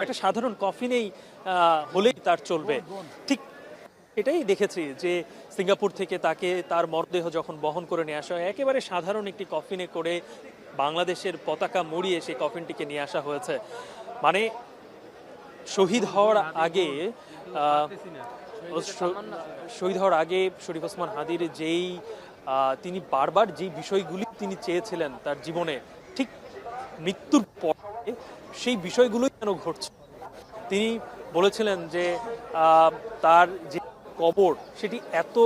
একটা সাধারণ কফিনেই হলেই তার চলবে। ঠিক এটাই দেখেছি যে সিঙ্গাপুর থেকে তাকে তার মরদেহ যখন বহন করে নিয়ে আসা হয়, একেবারে সাধারণ একটি কফিনে করে বাংলাদেশের পতাকা মুড়িয়ে সেই কফিনটিকে নিয়ে আসা হয়েছে। মানে শহীদ হওয়ার আগে আহ, শহীদ হওয়ার আগে শরীফ ওসমান হাদির যেই তিনি বারবার যেই বিষয়গুলি তিনি চেয়েছিলেন তার জীবনে, ঠিক মৃত্যুর পরে সেই বিষয়গুলোই যেন ঘটছে। তিনি বলেছিলেন যে তার যে কবর সেটি এত,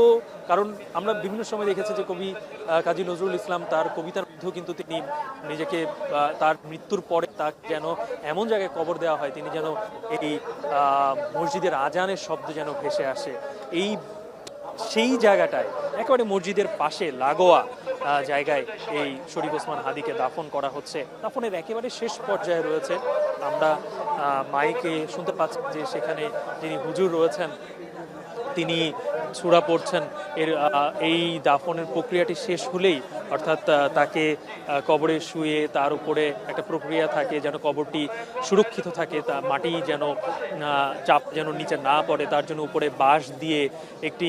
কারণ আমরা বিভিন্ন সময় দেখেছি যে কবি কাজী নজরুল ইসলাম তার কবিতার মধ্যেও কিন্তু তিনি নিজেকে তার মৃত্যুর পরে তাকে যেন এমন জায়গায় কবর দেওয়া হয় তিনি যেন এই মসজিদের আজানের শব্দ যেন ভেসে আসে। এই সেই জায়গাটায় একেবারে মসজিদের পাশে লাগোয়া জায়গায় এই শরীফ ওসমান হাদিকে দাফন করা হচ্ছে। দাফনের একেবারে শেষ পর্যায়ে রয়েছে। আমরা মাইকে শুনতে পাচ্ছি যে সেখানে যিনি হুজুর রয়েছেন তিনি সূরা পড়ছেন। এই দাফনের প্রক্রিয়াটি শেষ হলেই, অর্থাৎ তাকে কবরে শুয়ে তার উপরে একটা প্রক্রিয়া থাকে যেন কবরটি সুরক্ষিত থাকে, তা মাটি যেন চাপ যেন নিচে না পড়ে, তার জন্য উপরে বাঁশ দিয়ে একটি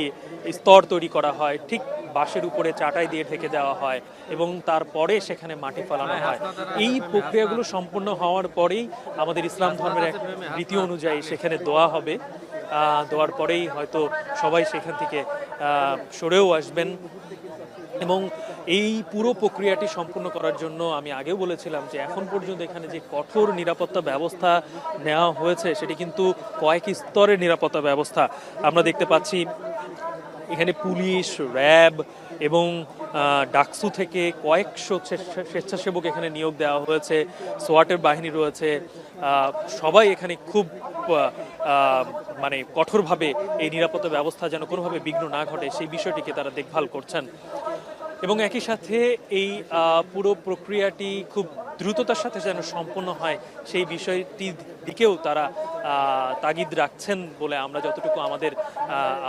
স্তর তৈরি করা হয়, ঠিক বাঁশের উপরে চাটাই দিয়ে ঢেকে দেওয়া হয় এবং তারপরে সেখানে মাটি ফেলানো হয়। এই প্রক্রিয়াগুলো সম্পূর্ণ হওয়ার পরেই আমাদের ইসলাম ধর্মের এক রীতি অনুযায়ী সেখানে দোয়া হবে। দেওয়ার পরেই হয়তো সবাই সেখান থেকে সরেও আসবেন। এবং এই পুরো প্রক্রিয়াটি সম্পূর্ণ করার জন্য আমি আগেও বলেছিলাম যে এখন পর্যন্ত এখানে যে কঠোর নিরাপত্তা ব্যবস্থা নেওয়া হয়েছে সেটি কিন্তু কয়েক স্তরের নিরাপত্তা ব্যবস্থা আমরা দেখতে পাচ্ছি। এখানে পুলিশ, র্যাব এবং ডাকসু থেকে কয়েকশো স্বেচ্ছাসেবক এখানে নিয়োগ দেওয়া হয়েছে, সোয়াটের বাহিনী রয়েছে। সবাই এখানে খুব মানে কঠোরভাবে এই নিরাপত্তা ব্যবস্থা যেন কোনোভাবে বিঘ্ন না ঘটে সেই বিষয়টিকে তারা দেখভাল করছেন। এবং একই সাথে এই পুরো প্রক্রিয়াটি খুব দ্রুততার সাথে যেন সম্পন্ন হয় সেই বিষয়টির দিকেও তারা তাগিদ রাখছেন বলে আমরা যতটুকু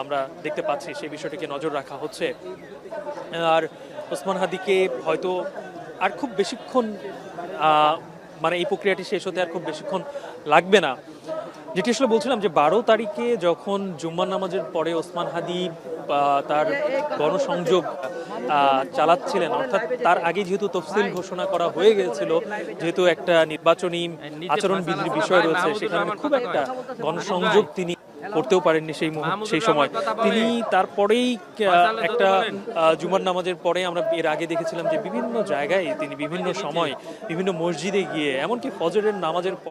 আমরা দেখতে পাচ্ছি সেই বিষয়টিকে নজর রাখা হচ্ছে। আর ওসমান হাদিকে হয়তো আর খুব বেশিক্ষণ মানে এই প্রক্রিয়াটি শেষ হতে আর খুব বেশিক্ষণ লাগবে না। যেটি আসলে বলছিলাম যে 12 তারিখে যখন জুম্মার নামাজের পরে ওসমান হাদি তার গণসংযোগ চালাচ্ছিলেন, অর্থাৎ তার আগে যেহেতু তফসিল ঘোষণা করা হয়ে গিয়েছিল, যেহেতু একটা নির্বাচনী আচরণবিধির বিষয় রয়েছে, সেখানে খুব একটা গণসংযোগ তিনি করতেও পারেননি সেই সময়। তিনি তারপরেই একটা জুমার নামাজের পরে আমরা এর আগে দেখেছিলাম যে বিভিন্ন জায়গায় তিনি বিভিন্ন সময় বিভিন্ন মসজিদে গিয়ে, এমনকি ফজরের নামাজের